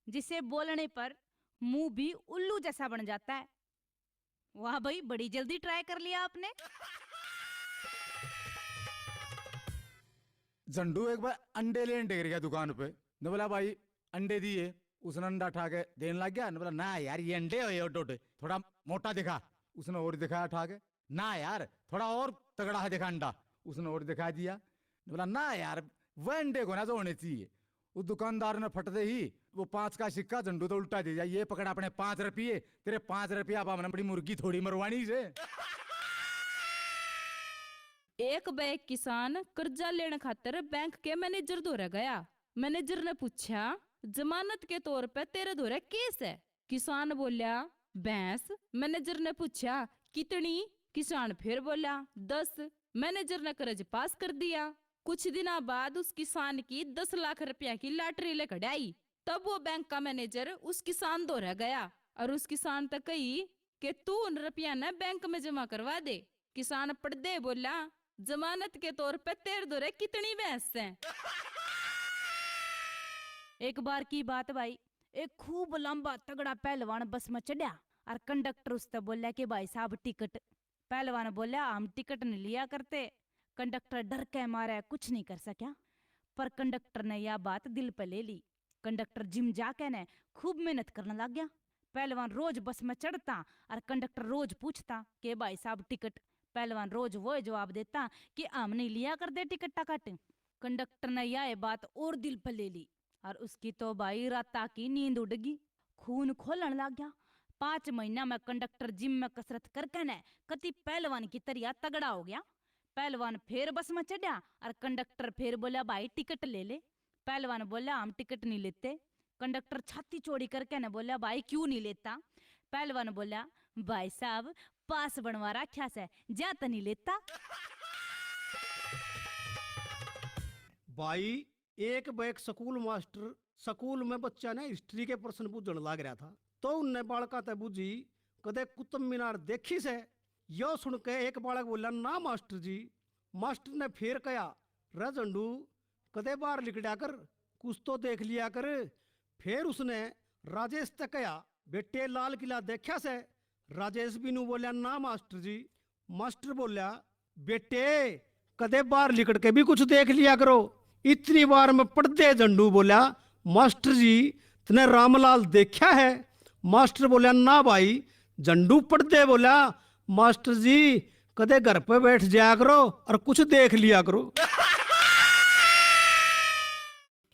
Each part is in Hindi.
जिसे बोलने पर मुंह भी उल्लू जैसा बन जाता है। वाह भाई, बड़ी जल्दी ट्राई कर लिया आपने। झंडू एक बार अंडे लेने टेक गया दुकान पे। ने बोला भाई अंडे दिए। उसने अंडा उठा के देने लग गया। ने बोला ना यार ये अंडे हो टोटे, थोड़ा मोटा दिखा। उसने और दिखाया उठा के। ना यार थोड़ा और तगड़ा है दिखा अंडा। उसने और दिखा दिया। ने बोला ना यार वह अंडे को ना जो होने चाहिए। उस दुकानदार ने फटते ही वो 5 का सिक्का झंडू तो उल्टा दे दिया। ये पकड़ा अपने 5 रुपये, तेरे 5 रुपया अब हमने बड़ी मुर्गी थोड़ी मरवानी से। एक बैग किसान कर्जा लेने खातर बैंक के मैनेजर धोरे गया। मैनेजर ने पूछा, जमानत के तौर पे तेरे धोरे केस है? किसान बोला, भैंस। मैनेजर ने पूछा, कितनी? किसान फिर बोला, 10। मैनेजर ने कर्ज पास कर दिया। कुछ दिनों बाद उस किसान की 10 लाख रुपया की लॉटरी लेकर आई। तब वो बैंक का मैनेजर उस किसान धोरे गया और उस किसान तक कही कि तू उन रुपया ने बैंक में जमा करवा दे। किसान पढ़दे बोला, जमानत के तौर पे तेरे धोरे कितनी भैंस है? एक बार की बात भाई, एक खूब लंबा तगड़ा पहलवान बस में चढ़ा और कंडक्टर उससे बोला कि भाई साहब टिकट। पहलवान बोला, हम टिकट नहीं लिया करते। कंडक्टर डर के मारे कुछ नहीं कर सका, पर कंडक्टर ने यह बात दिल पे ले ली। कंडक्टर जिम जाके ने खूब मेहनत करने लग गया। पहलवान रोज बस में चढ़ता और कंडक्टर रोज पूछता कि भाई साहब टिकट। पहलवान रोज वो जवाब देता कि हम नहीं लिया कर दे टिकट टाकट। कंडक्टर ने यह बात और दिल पर ले ली और उसकी तो भाई राता की नींद उड़ गई, खून खोलने लग गया। 5 महीना में कंडक्टर जिम में कसरत करके ने कति पहलवान की तरह तगड़ा हो गया। पहलवान फिर बस में चढ़ा और कंडक्टर फिर बोला, भाई टिकट ले ले। पहलवान बोला, हम टिकट नहीं लेते। कंडक्टर छाती चौड़ी करके ने बोला, भाई क्यों नहीं लेता? पहलवान बोला, भाई साहब पास बनवा रखा से जा तो नहीं लेता। भाई एक बैग स्कूल मास्टर स्कूल में बच्चा ने हिस्ट्री के प्रश्न पूछने लग रहा था। तो उनने बालका ते बुझी, कदे कुतुब मीनार देखी से? यो सुन के एक बालक बोला, ना मास्टर जी। मास्टर ने फिर कहा, रे झंडू कदे बाहर लिकड़ा कर, कुछ तो देख लिया कर। फिर उसने राजेश से कहा, बेटे लाल किला देखा से? राजेश भी नु बोला, ना मास्टर जी। मास्टर बोला, बेटे कदे बाहर लिकड़ के भी कुछ देख लिया करो। इतनी बार में पढ़ते झंडू बोला, मास्टर जी तने रामलाल देखा है? मास्टर बोला, ना भाई। झंडू पढ़ते बोला, मास्टर जी कदे घर पे बैठ जाया करो और कुछ देख लिया करो।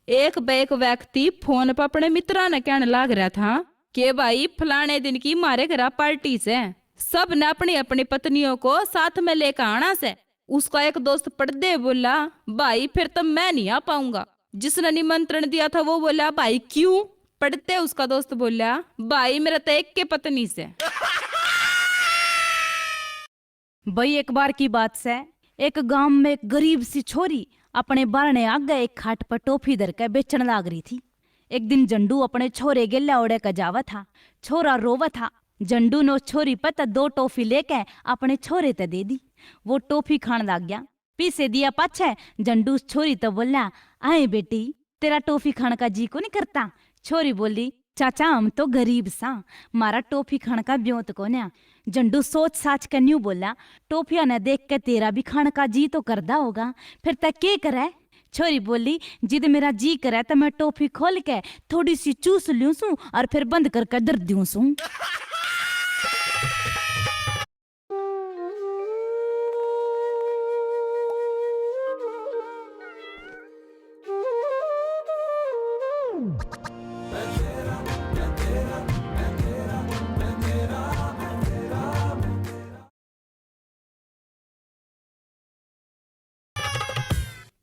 एक बैक व्यक्ति फोन पर अपने मित्रा ने कहने लग रहा था कि भाई फलाने दिन की मारे घर पार्टी से, सब ने अपनी अपनी पत्नियों को साथ में लेकर आना से। उसका एक दोस्त पढ़दे बोला, भाई फिर तो मैं नहीं आ पाऊंगा। जिसने निमंत्रण दिया था वो बोला, भाई क्यों? पढ़ते उसका दोस्त बोला, भाई मेरा तो एक के पत्नी से। भाई एक बार की बात से एक गांव में एक गरीब सी छोरी अपने बारने आगे एक खाट पर टोफी धर के बेचने लाग रही थी। एक दिन झंडू अपने छोरे गेला ओढ़े का जावा था। छोरा रोवा था। झंडू ने उस छोरी पर 2 टोफी लेके अपने छोरे ते दे दी। वो टोफी खान लग गया। पीछे दिया पाछे झंडू उस छोरी तो बोला, आए बेटी तेरा टोफी खाने का जी को नहीं करता? छोरी बोली, चाचा हम तो गरीब सा, मारा टोफी खाने का ब्योत को न्या। झंडू सोच साच के न्यू बोला, टोफिया ने देख के तेरा भी खाने का जी तो करदा होगा, फिर तक के करे? छोरी बोली, जिद मेरा जी करे तो मैं टोफी खोल के थोड़ी सी चूस लूं सू और फिर बंद करके दर दूं सू।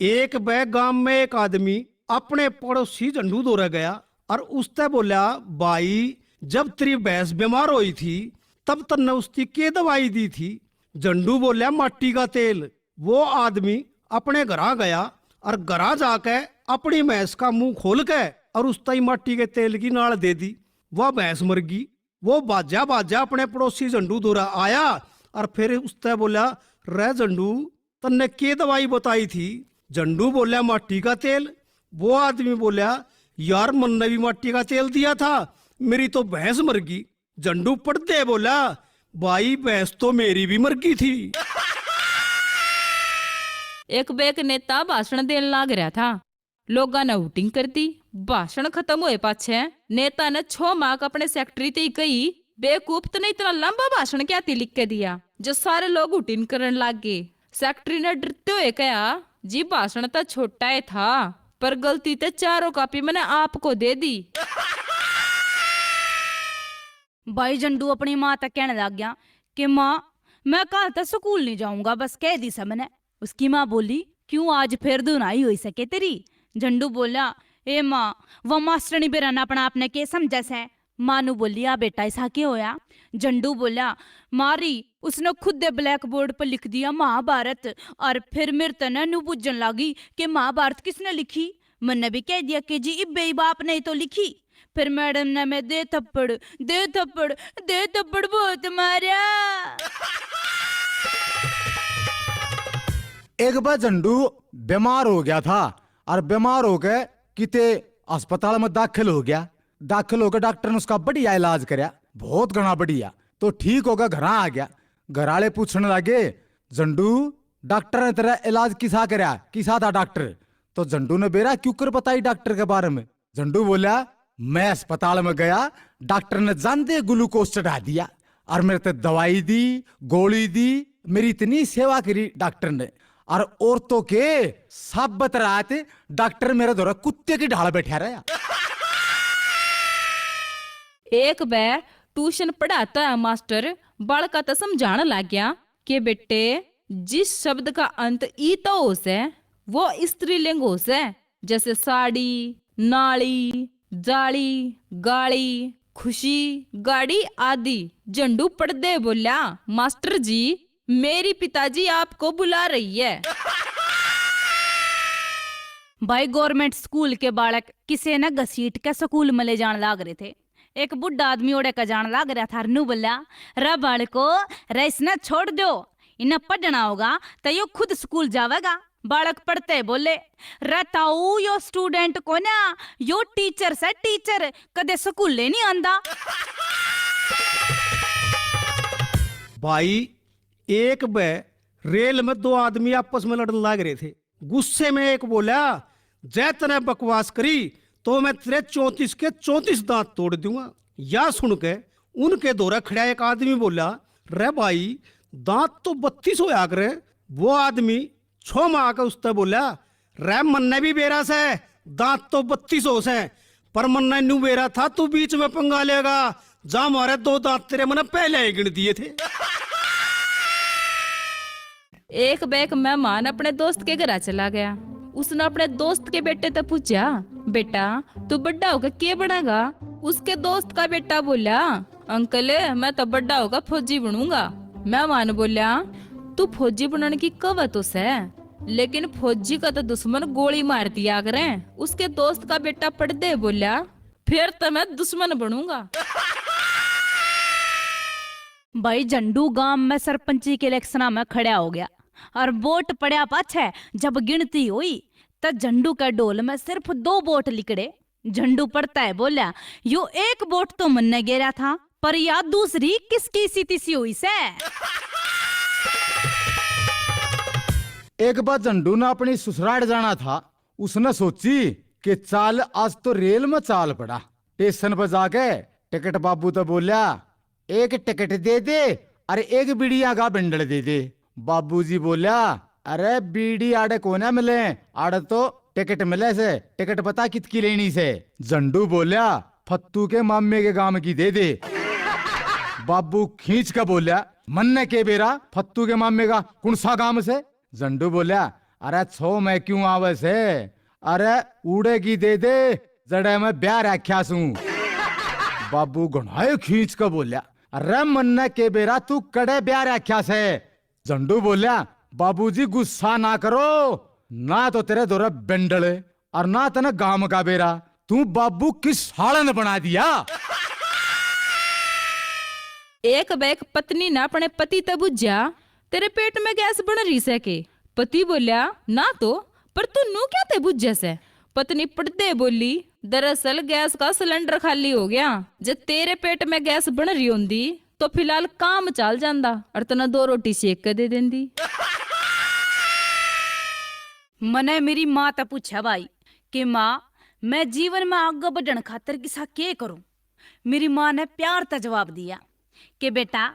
एक बैग गांव में एक आदमी अपने पड़ोसी झंडू दौरे गया और उससे बोला, भाई जब तेरी भैंस बीमार हुई थी तब तन्ने उसकी के दवाई दी थी? झंडू बोला, माटी का तेल। वो आदमी अपने घरा गया और घरा जाके अपनी भैंस का मुंह खोल के और उस ताई माटी के तेल की नाल दे दी। वह भैंस मर गई। वो बाजा बाजा अपने पड़ोसी झंडू दौरा आया और फिर उससे बोला, रे झंडू तन्ने के दवाई बताई थी? झंडू बोला, माटी का तेल। वो आदमी बोला, यार मन ने भी माटी का तेल दिया था, मेरी तो भैंस मर गई। झंडू पड़ते बोला, भाई भैंस तो मेरी भी मर गई थी। एक बेक नेता भाषण देने लाग रहा था, लोगा ने वोटिंग कर दी। भाषण खत्म हुए पाछे नेता ने 6 मार्क अपने सेक्रेटरी ते कही, बेवकूफ तने इतना लंबा भाषण क्या ती लिख के दिया, जो सारे लोग वोटिंग करने लाग गए। सेक्रेटरी ने डरते हुए कहा, जी भाषण तो छोटा ही था, पर गलती ते 4 कॉपी मैंने आपको दे दी। भाई झंडू अपनी माँ तक कहने लग गया कि माँ मैं कल तक स्कूल नहीं जाऊंगा, बस कह दी सबने। उसकी माँ बोली, क्यों आज फिर धुनाई हो सके तेरी? झंडू बोला, ए माँ वो मास्टरनी बेराना अपना आपने के समझा से। मानू बोली, आ बेटा ऐसा क्या होया? झंडू बोला, मारी उसने खुद ब्लैक बोर्ड पर लिख दिया महाभारत, और फिर मेरे तना नु पूछन लगी कि महाभारत किसने लिखी। मैंने भी कह दिया कि जी इब्बे बाप ने तो लिखी। फिर मैडम ने मैं दे थप्पड़ दे थप्पड़ दे थप्पड़ बहुत मारा। एक बार झंडू बीमार हो गया था और बीमार होकर किते अस्पताल में दाखिल हो गया। दाखिल होकर डॉक्टर ने उसका बढ़िया इलाज कराया, बहुत घना बढ़िया। तो ठीक होगा, घर आ गया। घर वाले पूछने लगे, झंडू डॉक्टर ने तेरा इलाज किसा कराया, किसा था डॉक्टर? तो झंडू ने बेरा क्यों कर बताई डॉक्टर के बारे में। झंडू बोला, मैं अस्पताल में गया, डॉक्टर ने जानते ग्लूकोज चढ़ा दिया और मेरे ते दवाई दी, गोली दी, मेरी इतनी सेवा करी डॉक्टर ने। और औरतों के सब बतरा थे, डॉक्टर मेरे द्वारा कुत्ते की ढाल बैठा रहा। एक बार ट्यूशन पढ़ाता है मास्टर बालका तो समझाने लग गया कि बेटे जिस शब्द का अंत ई तो होश है वो स्त्रीलिंग होश है, जैसे साड़ी, नाली, जाली, गाड़ी, खुशी, गाड़ी आदि। झंडू पढ़ दे बोला, मास्टर जी मेरी पिताजी आपको बुला रही है। भाई गवर्नमेंट स्कूल के बालक किसे न घसीट के स्कूल में ले जाने लाग रहे थे। एक बुढ़ा आदमी ओढ़े का जान लाग रहा था। नू बोला, रे बालको रेस न छोड़ दो, इन्हें पढ़ना होगा तो यो खुद स्कूल जावेगा। बालक पढ़ते बोले, रताऊ यो स्टूडेंट को ना, यो टीचर से टीचर कदे स्कूल ले नहीं आंदा। भाई एक बे रेल में 2 आदमी आपस में लड़ने लग रहे थे। गुस्से में एक बोला, जय तने बकवास करी तो मैं तेरे 34 के 34 दांत तोड़ दूंगा। या सुन के उनके दौरा खड़ा एक आदमी बोला, रे भाई दांत तो 32 होया करे। वो आदमी 6 माह का उससे बोला, रे मन्ने भी बेरा से दांत तो 32 हो से, पर मन्ने न्यू बेरा था तू बीच में पंगा लेगा, जा हमारे 2 दांत तेरे मैंने पहले ही गिन दिए थे। एक बैग मेहमान अपने दोस्त के घर चला गया। उसने अपने दोस्त के बेटे से पूछा, बेटा तू बड़ा होकर क्या बनेगा? उसके दोस्त का बेटा बोला, अंकल मैं तो बड़ा होकर फौजी बनूंगा। मेहमान बोला, तू फौजी बनने की कवत तो है, लेकिन फौजी का तो दुश्मन गोली मार दिया करे। उसके दोस्त का बेटा पढ़ दे बोला, फिर तो मैं दुश्मन बनूंगा। भाई झंडू गांव में सरपंची के इलेक्शन में खड़ा हो गया और वोट पड़ा पाछे जब गिनती हुई तो झंडू का डोल में सिर्फ 2 वोट लिकड़े। झंडू पड़ता है बोला, यो 1 वोट तो मन ने गिरा था, पर या दूसरी किसकी सी तीसी हुई से। एक बार झंडू ने अपनी ससुराल जाना था। उसने सोची कि चाल आज तो रेल में चाल पड़ा। स्टेशन पर जाके टिकट बाबू तो बोला, एक टिकट दे दे और एक बीड़िया का बंडल दे दे। बाबूजी बोला, अरे बीड़ी आड़े कोने मिले, आड़े तो टिकट मिले से, टिकट पता कितकी लेनी से। झंडू बोला, फत्तू के मामे के गांव की दे दे। बाबू खींच कर बोला, मन्ने के बेरा फत्तू के मामे का कौन सा गांव से? झंडू बोला, अरे 6 मैं क्यों आवे से, अरे उड़े की दे दे, जड़े में ब्याह रख्या सू। बाबू घुनाए खींच कर बोला, अरे मन्ने के बेरा तू कड़े ब्याह रख्या से। झंडू बोला, बाबूजी गुस्सा ना करो, ना तो तेरे दोरे बेंडल और ना तेने गांव का बेरा, तू बाबू किस हालन बना दिया। एक बैग पत्नी ने अपने पति ते बुझा, तेरे पेट में गैस बन रही से के? पति बोलिया, ना तो, पर तू नू क्या ते बुझे से? पत्नी पड़ते बोली, दरअसल गैस का सिलेंडर खाली हो गया। जब तेरे पेट में गैस बन रही होंदी तो फिलहाल काम चल जांदा और तना 2 रोटी सेक के दे देंदी। मने मेरी माँ तो पूछा भाई कि माँ मैं जीवन में आगे बढ़ने खातर किसा के करूं। मेरी माँ ने प्यार ता जवाब दिया कि बेटा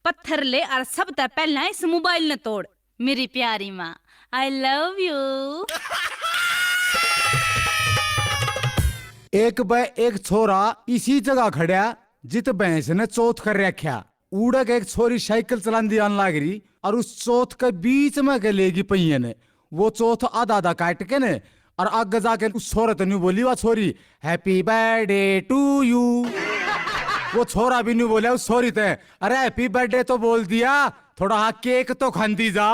पत्थर ले और सब तक पहले इस मोबाइल ने तोड़। मेरी प्यारी माँ, आई लव यू। एक बे एक छोरा इसी जगह खड़ा जित भैंस ने चौथ कर रखा। उड़क एक छोरी साइकिल चलांदी आन लाग रही और उस चौथ के बीच में के लेगी पहिए ने। वो चौथ आधा आधा काट के ने और आगे जाके उस छोरे तो नहीं बोली, वो छोरी हैप्पी बर्थडे टू यू। वो छोरा भी नहीं बोला उस छोरी ते, अरे हैप्पी बर्थडे तो बोल दिया, थोड़ा केक तो खांदी जा।